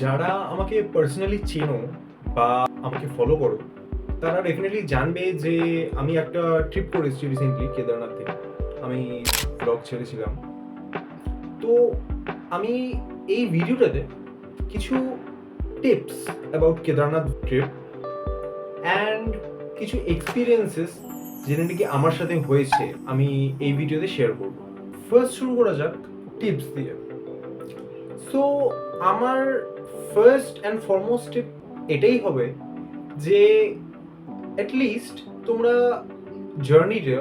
যারা আমাকে পার্সোনালি চেনো বা আমাকে ফলো করো তারা ডেফিনেটলি জানবে যে আমি একটা ট্রিপ করে এসেছি রিসেন্টলি কেদারনাথ থেকে। আমি ব্লগ ছেড়েছিলাম। তো আমি এই ভিডিওটাতে কিছু tips about Kedarnath trip and কিছু এক্সপিরিয়েন্সেস যেটা নাকি আমার সাথে হয়েছে আমি এই ভিডিওতে শেয়ার করব। ফার্স্ট শুরু করা যাক টিপস দিয়ে। সো আমার ফার্স্ট অ্যান্ড ফরমোস্ট টিপ এটাই হবে যে অ্যাটলিস্ট তোমরা জার্নিটা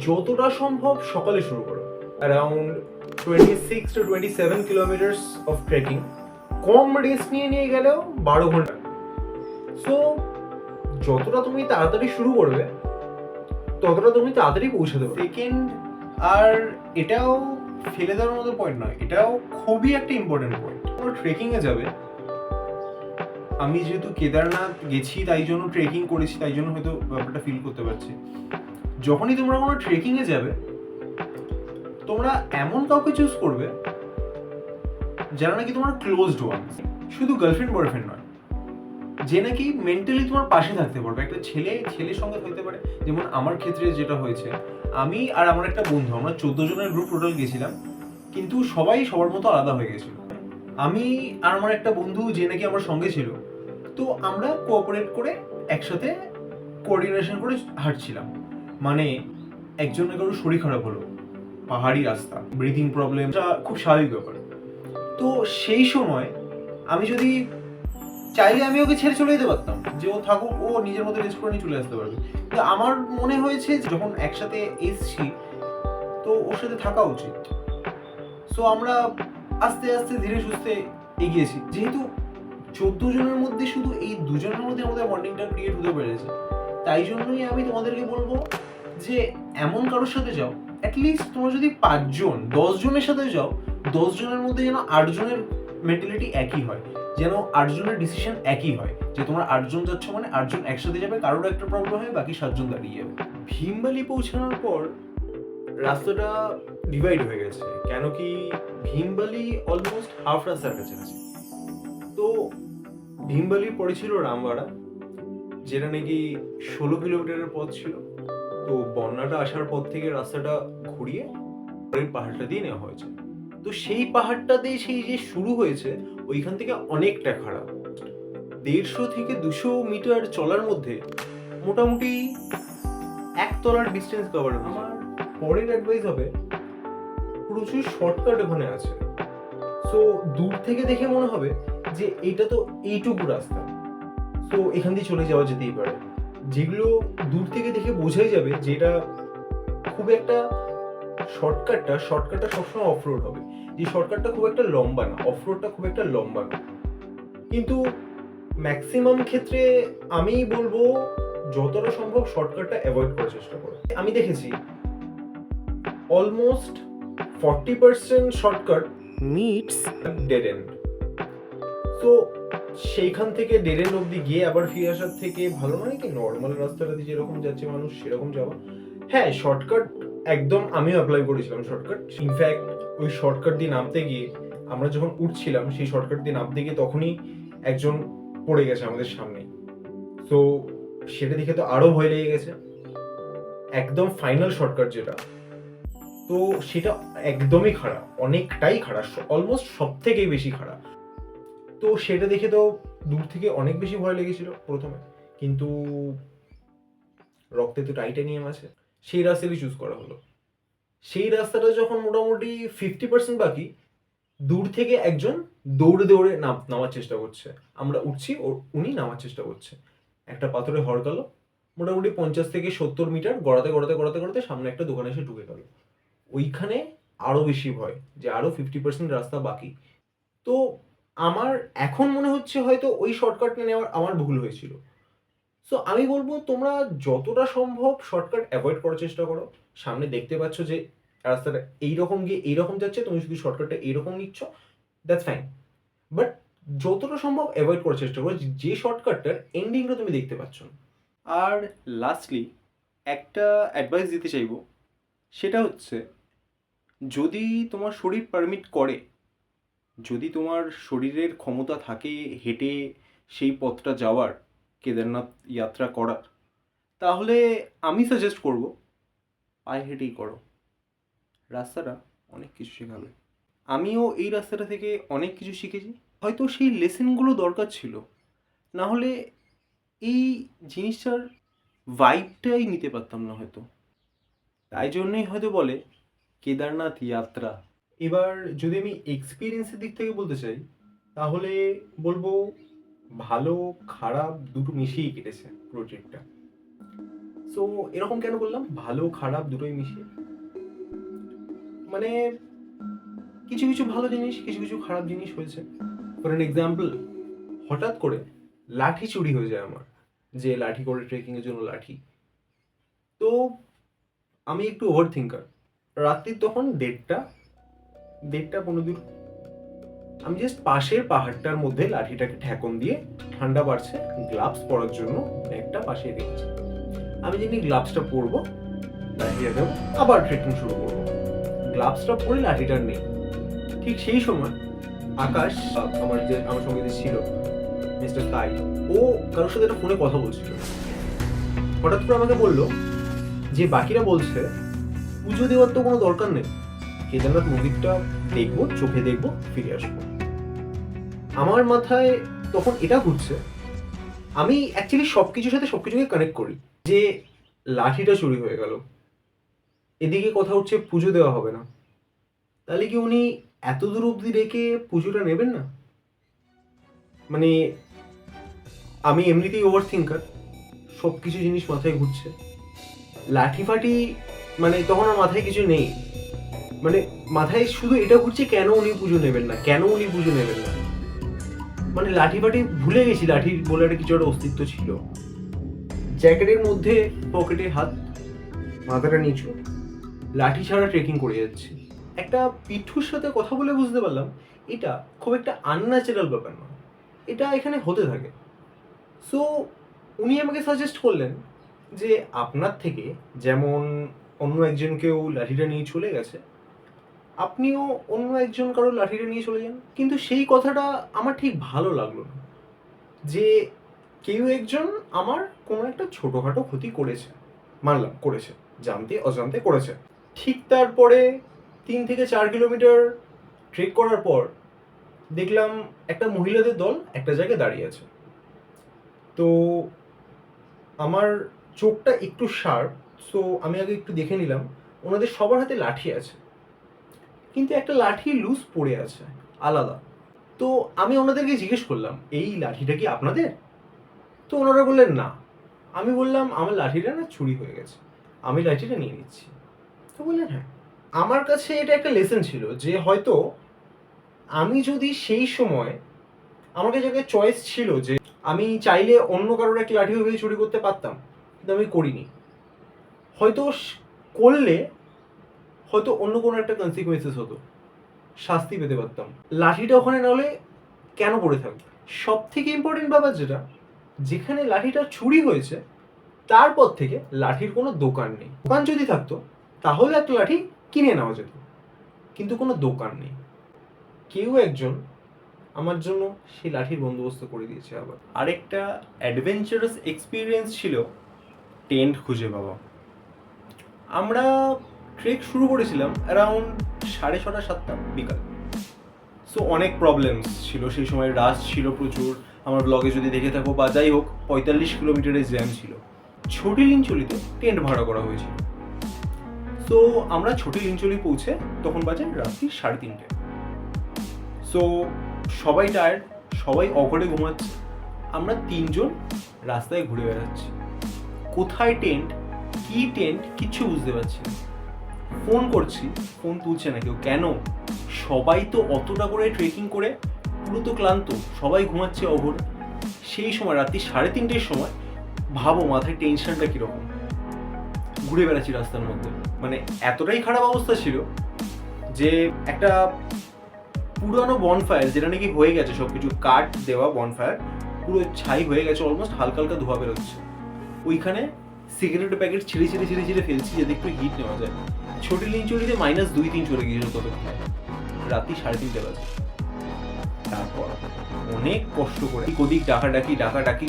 যতটা সম্ভব সকালে শুরু করো। Around 26 to 27 kilometres of trekking, com rest নিয়ে গেলেও 12 ঘন্টা। সো যতটা তুমি তাড়াতাড়ি শুরু করবে ততটা তুমি তাড়াতাড়ি পৌঁছাতে পারবে। সেকেন্ড, আর এটাও ফেলে দেওয়ার মতো পয়েন্ট নয়, এটাও খুবই একটা ইম্পর্টেন্ট পয়েন্ট। তোমরা ট্রেকিংয়ে যাবে, আমি যেহেতু কেদারনাথ গেছি তাই জন্য ট্রেকিং করেছি, তাই জন্য হয়তো ব্যাপারটা ফিল করতে পারছি। যখনই তোমরা কোনো ট্রেকিংয়ে যাবে তোমরা এমন কাউকে চুজ করবে যারা নাকি তোমার ক্লোজড ওয়ান, শুধু গার্লফ্রেন্ড বয়ফ্রেন্ড নয়, যে নাকি মেন্টালি তোমার পাশে থাকতে পারবে। একটা ছেলের সঙ্গে হতে পারে, যেমন আমার ক্ষেত্রে যেটা হয়েছে, আমি আর আমার একটা বন্ধু, আমরা 14 জনের গ্রুপ টোটাল গেছিলাম, কিন্তু সবাই সবার মতো আলাদা হয়ে গেছিল। আমি আর আমার একটা বন্ধু যে নাকি আমার সঙ্গে ছিল, তো আমরা কোঅপারেট করে একসাথে কোঅর্ডিনেশন করে হাঁটছিলাম। মানে একজনের কারো শরীর খারাপ হলো, পাহাড়ি রাস্তা, ব্রিদিং প্রবলেম, খুব স্বাভাবিক ব্যাপার। তো সেই সময় আমি যদি চাইলে আমি ওকে ছেড়ে চলে যেতে পারতাম, যে ও থাকুক, ও নিজের মতো রেস্ট করে নিয়ে চলে আসতে পারবে। কিন্তু আমার মনে হয়েছে যখন একসাথে এসছি তো ওর সাথে থাকা উচিত। সো আমরা আস্তে আস্তে ধীরে সুস্থে এগিয়েছি। যেহেতু 14 জনের মধ্যে শুধু এই দুজনের মধ্যে আমাদের বন্ডিংটা ক্রিয়েট হতে পেরেছে, তাই জন্যই আমি তোমাদেরকে বলবো যে এমন কারোর সাথে যাও, অ্যাটলিস্ট তোমরা যদি 5 জন 10 জনের সাথে যাও, 10 জনের মধ্যে যেন 8 জনের মেন্টালিটি একই হয়, যেন 8 জনের ডিসিশন একই হয়, যে তোমরা 8 জন যাচ্ছ মানে 8 জন একসাথে যাবে, কারোর একটা প্রবলেম হয় বাকি 7 জন দাঁড়িয়ে যাবে। ভীমবালি পৌঁছানোর পর রাস্তাটা ডিভাইড হয়ে গেছে, কেন কি ভীমবালি অলমোস্ট হাফ রাস্তার কাছাকাছি। তো ভীমবালির পরে ছিল রামবাড়া, যেটা নাকি 16 কিলোমিটারের পথ ছিল। তো বন্যাটা আসার পর থেকে রাস্তাটা ঘুরিয়ে পরের পাহাড়টা দিয়ে নেওয়া হয়েছে। তো সেই পাহাড়টা দিয়ে সেই যে শুরু হয়েছে, ওইখান থেকে অনেকটা খারাপ। 150 থেকে 200 মিটার চলার মধ্যে মোটামুটি একতলার ডিস্টেন্স কভার। আমার পরের অ্যাডভাইস হবে প্রচুর শর্টকাট ওখানে আছে। সো দূর থেকে দেখে মনে হবে যে এটা তো এইটুকু রাস্তা, তো এখান দিয়ে চলে যাওয়া যেতেই পারে। যেগুলো দূর থেকে দেখে বোঝাই যাবে যে এটা খুব একটা শর্টকাটটা সবসময় অফরোড হবে। যে শর্টকাটটা খুব একটা লম্বা না, অফরোডটা খুব একটা লম্বা না। কিন্তু ম্যাক্সিমাম ক্ষেত্রে আমি বলবো যতটা সম্ভব শর্টকাটটা অ্যাভয়েড করার চেষ্টা করো। আমি দেখেছি almost 40% shortcut meets dead and. তো সেইখান থেকে ডেড এন্ড অব্দি গিয়ে আবার ফিরে আসার থেকে ভালো নয় কি নর্মাল রাস্তাটা দিয়ে যেরকম যাচ্ছে মানুষ সেরকম যাওয়া। হ্যাঁ, শর্টকাট একদম আমিও অ্যাপ্লাই করেছিলাম শর্টকাট। ইনফ্যাক্ট ওই শর্টকাট দিয়ে নামতে গিয়ে আমরা যখন উঠছিলাম, সেই শর্টকাট দিয়ে নামতে গিয়ে তখনই একজন পড়ে গেছে আমাদের সামনে। তো সেটা দেখে তো আরো ভয় লেগে গেছে। একদম ফাইনাল শর্টকাট যেটা, তো সেটা একদমই খারাপ, অনেকটাই খারাপ, অলমোস্ট সব থেকেই বেশি খারাপ। তো সেটা দেখে তো দূর থেকে অনেক বেশি ভয় লেগেছিল প্রথমে, কিন্তু রক্তে তো টাইটানিয়াম আছে, সেই রাস্তাটাই চুজ করা হলো। সেই রাস্তাটা যখন মোটামুটি 50% বাকি, দূর থেকে একজন দৌড়ে দৌড়ে নামার চেষ্টা করছে, আমরা উঠছি উনি নামার চেষ্টা করছে। একটা পাথরে হড়কালো, মোটামুটি 50 থেকে 70 মিটার গড়াতে গড়াতে গড়াতে গড়াতে সামনে একটা দোকানে এসে ঢুকে গেল। ওইখানে আরো বেশি ভয় যে আরো 50% রাস্তা বাকি। তো আমার এখন মনে হচ্ছে হয়তো ওই শর্টকাটটা নেওয়ার আমার ভুল হয়েছিল। সো আমি বলবো তোমরা যতটা সম্ভব শর্টকাট অ্যাভয়েড করার চেষ্টা করো। সামনে দেখতে পাচ্ছ যে রাস্তাটা এইরকম গিয়ে এইরকম যাচ্ছে, তুমি শুধু শর্টকাটটা এইরকম নিচ্ছ, দ্যাটস ফাইন। বাট যতটা সম্ভব অ্যাভয়েড করার চেষ্টা করো যে শর্টকাটটার এন্ডিংটা তুমি দেখতে পাচ্ছ না। আর লাস্টলি একটা অ্যাডভাইস দিতে চাইবো, সেটা হচ্ছে যদি তোমার শরীর পারমিট করে যদি তোমার শরীরের ক্ষমতা থাকে হেঁটে সেই পথটা যাওয়ার, কেদারনাথ যাত্রা করার, তাহলে আমি সাজেস্ট করব পায়ে হেঁটেই করো। রাস্তাটা অনেক কিছু শেখাবে। আমিও এই রাস্তাটা থেকে অনেক কিছু শিখেছি। হয়তো সেই লেসেনগুলো দরকার ছিল, না হলে এই জিনিসটার ভাইবটাই নিতে পারতাম না হয়তো। তাই জন্যই হয়তো বলে কেদারনাথ যাত্রা। এবার যদি আমি এক্সপিরিয়েন্সের দিক থেকে বলতে চাই, তাহলে বলবো ভালো খারাপ দুটো মিশিয়েই কেটেছে পুরো ট্রিপটা। সো এরকম কেন বললাম ভালো খারাপ দুটোই মিশিয়ে? মানে কিছু কিছু ভালো জিনিস, কিছু কিছু খারাপ জিনিস হয়েছে। ফর অ্যান এক্সাম্পল, হঠাৎ করে লাঠি চুরি হয়ে যায় আমার, যে লাঠি করে ট্রেকিংয়ের জন্য লাঠি। তো আমি একটু ওভার থিঙ্কার। রাত্রির তখন 1:30 আমি জাস্ট পাশের পাহাড়টার মধ্যে লাঠিটাকে ঠেকন দিয়ে, ঠান্ডা বাড়ছে, গ্লাভস পরার জন্য ব্যাগটা পাশে রেখেছি। আমি জানি গ্লাভসটা পরবো, লাঠিটা দেবো, আবার ট্রেকিং শুরু করবো। গ্লাভসটা পরে লাঠিটার নেই। ঠিক সেই সময় আকাশ, আমার সঙ্গে যে ছিল মিস্টার কাই, ও কারোর সাথে একটা ফোনে কথা বলছিল। হঠাৎ করে আমাকে বললো যে বাকিরা বলছে পুজো দেওয়ার তো কোনো দরকার নেই, কেদারনাথ মন্দিরটা দেখবো, চোখে দেখবো, ফিরে আসবো। আমার মাথায় তখন এটা ঘুরছে, আমি অ্যাকচুয়ালি সবকিছুর সাথে সবকিছুকে কানেক্ট করি, যে লাঠিটা চুরি হয়ে গেল, এদিকে কথা হচ্ছে পুজো দেওয়া হবে না, তাহলে কি উনি এত দূর অব্দি রেখে পুজোটা নেবেন না? মানে আমি এমনিতেই ওভার থিঙ্কার, সব কিছু জিনিস মাথায় ঘুরছে, লাঠি ফাটি মানে তখন আর মাথায় কিছু নেই, মানে মাথায় শুধু এটা ঘুরছে কেন উনি পুজো নেবেন না, কেন উনি পুজো নেবেন না। মানে লাঠি ফাটি ভুলে গেছি লাঠির বলে একটা কিছু একটা অস্তিত্ব ছিল। জ্যাকেটের মধ্যে পকেটে হাত, মাথাটা নিচু, লাঠি ছাড়া ট্রেকিং করে যাচ্ছি। একটা পিঠুর সাথে কথা বলে বুঝতে পারলাম এটা খুব একটা আনন্যাচারাল ব্যাপার নয়, এটা এখানে হতে থাকে। সো উনি আমাকে সাজেস্ট করলেন যে আপনার থেকে যেমন অন্য একজনকেও লাঠিটা নিয়ে চলে গেছে, আপনিও অন্য একজন কারো লাঠিটা নিয়ে চলে যান। কিন্তু সেই কথাটা আমার ঠিক ভালো লাগলো না, যে কেউ একজন আমার কোনো একটা ছোটোখাটো ক্ষতি করেছে, মানলাম করেছে, জানতে অজান্তে করেছে। ঠিক তারপরে 3 থেকে 4 কিলোমিটার ট্রেক করার পর দেখলাম একটা মহিলাদের দল একটা জায়গায় দাঁড়িয়ে আছে। তো আমার চোখটা একটু শার্প, সো আমি আগে একটু দেখে নিলাম ওনাদের সবার হাতে লাঠি আছে, কিন্তু একটা লাঠি লুজ পড়ে আছে আলাদা। তো আমি ওনাদেরকে জিজ্ঞেস করলাম এই লাঠিটা কি আপনাদের? তো ওনারা বললেন না। আমি বললাম আমার লাঠিটা না চুরি হয়ে গেছে, আমি লাঠিটা নিয়ে নিচ্ছি। তো বললেন হ্যাঁ। আমার কাছে এটা একটা লেসন ছিল যে হয়তো আমি যদি সেই সময়, আমার কাছে একটা চয়েস ছিল যে আমি চাইলে অন্য কারোর একটা লাঠি ভেবে চুরি করতে পারতাম, কিন্তু আমি করিনি। হয়তো করলে হয়তো অন্য কোনো একটা কনসিকুয়েন্সেস হতো, শাস্তি পেতে পারতাম। লাঠিটা ওখানে নাহলে কেন পড়ে থাকবে? সব থেকে ইম্পর্টেন্ট ব্যাপার যেটা, যেখানে লাঠিটা চুরি হয়েছে তারপর থেকে লাঠির কোনো দোকান নেই। দোকান যদি থাকতো তাহলে একটা লাঠি কিনে নেওয়া যেত, কিন্তু কোনো দোকান নেই। কেউ একজন আমার জন্য সেই লাঠির বন্দোবস্ত করে দিয়েছে। আবার আরেকটা অ্যাডভেঞ্চারাস এক্সপিরিয়েন্স ছিল টেন্ট খুঁজে পাওয়া। আমরা ট্রেক শুরু করেছিলাম অ্যারাউন্ড 6:30-7টা বিকাল। সো অনেক প্রবলেমস ছিল সেই সময়, রাশ ছিল প্রচুর, আমার ব্লগে যদি দেখে থাকো, বা যাই হোক 45 কিলোমিটারের জ্যাম ছিল। ছোটি লিঞ্চলিতে টেন্ট ভাড়া করা হয়েছিল। সো আমরা ছোটি লিঞ্চলি পৌঁছে তখন বাজে রাত্রি 3:30। সো সবাই টায়ার্ড, সবাই অঘরে ঘুমাচ্ছে, আমরা 3জন রাস্তায় ঘুরে বেড়াচ্ছি। কোথায় টেন্ট, কি টেন্ট, কিচ্ছু বুঝতে পারছি না। ফোন করছি, ফোন তুলছে না কেউ। কেন? সবাই তো অতটা করে ট্রেকিং করে পুরো তো ক্লান্ত, সবাই ঘুমাচ্ছে অঘরে। সেই সময় রাত্রি 3:30-র সময় ভাবো মাথায় টেনশনটা কীরকম। ঘুরে বেড়াচ্ছি রাস্তার মধ্যে, মানে এতটাই খারাপ অবস্থা ছিল যে একটা পুরানো বনফায়ার, যেটা নাকি হয়ে গেছে, সব কিছু কাঠ দেওয়া বনফায়ার পুরো ছাই হয়ে গেছে, অলমোস্ট হালকা হালকা ধোয়া বেরোচ্ছে। ওইখানে সিগারেটের প্যাকেট ছিঁড়ে ছিঁড়ে ছিঁড়ে ছিঁড়ে ফেলছি যাতে একটু হিট নেওয়া যায়। ছোটি লিঞ্চলিতে -2-3 চলে গিয়েছিল ততক্ষণে, রাত্রি 3:30 বাজে। তারপর অনেক কষ্ট করে ওদিক ডাকাডাকি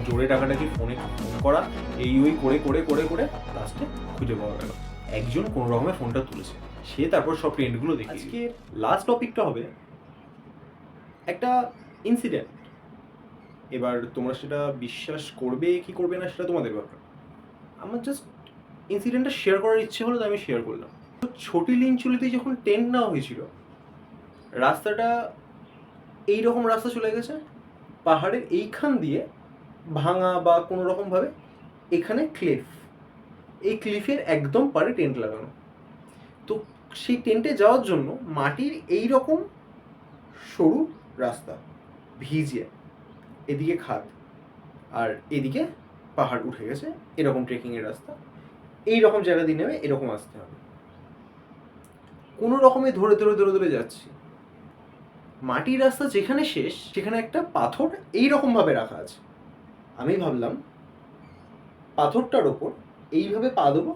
জোরে ডাকাডাকি ফোন করা, এই ওই করে করে করে করে লাস্টে খুঁজে পাওয়া গেল। একজন কোনো রকমের ফোনটা তুলেছে, সে তারপর সব ট্রেন্ডগুলো দেখে। আজকে লাস্ট টপিকটা হবে একটা ইনসিডেন্ট। এবার তোমরা সেটা বিশ্বাস করবে কি করবে না সেটা তোমাদের ব্যাপার। আমার জাস্ট ইনসিডেন্টটা শেয়ার করার ইচ্ছে হলো, তো আমি শেয়ার করলাম। তো ছোটি লিঞ্চুলিতে যখন টেন্ট নেওয়া হয়েছিল, রাস্তাটা এইরকম রাস্তা চলে গেছে পাহাড়ের এইখান দিয়ে ভাঙা বা কোনো রকমভাবে, এখানে ক্লিফ, এই ক্লিফের একদম পারে টেন্ট লাগানো। তো সেই টেন্টে যাওয়ার জন্য মাটির এই রকম সরু রাস্তা, ভিজিয়ে, এদিকে খাদ আর এদিকে পাহাড় উঠে গেছে, এরকম ট্রেকিংয়ের রাস্তা। এই রকম জায়গা দিয়ে নেমে এরকম আসতে হবে। কোনো রকমে ধরে ধরে ধরে ধরে যাচ্ছি, মাটির রাস্তা যেখানে শেষ সেখানে একটা পাথর এইরকমভাবে রাখা আছে। আমি ভাবলাম পাথরটার ওপর এইভাবে পা দেবো,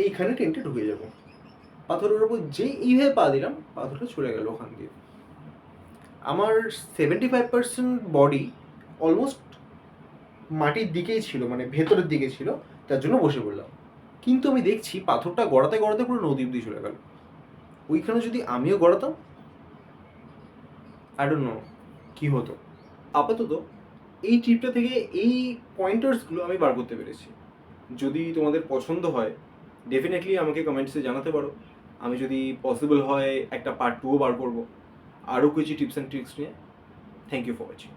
এইখানে টেন্টে ঢুকে যাব। পাথরের ওপর যেই এইভাবে পা দিলাম, পাথরটা চলে গেল ওখান দিয়ে। আমার 75% বডি অলমোস্ট মাটির দিকেই ছিল, মানে ভেতরের দিকে ছিল, তার জন্য বসে পড়লাম। কিন্তু আমি দেখছি পাথরটা গড়াতে গড়াতে পুরো নদী অব্দি চলে গেল। ওইখানে যদি আমিও গড়াতাম, আই ডোন্ট নো কী হতো। আপাতত এই ট্রিপটা থেকে এই পয়েন্টার্সগুলো আমি বার করতে পেরেছি। যদি তোমাদের পছন্দ হয় ডেফিনেটলি আমাকে কমেন্টসে জানাতে পারো। আমি যদি পসিবল হয় একটা পার্ট 2ও বার করবো, আরও কিছু টিপস অ্যান্ড ট্রিক্স নিয়ে। Thank you for watching.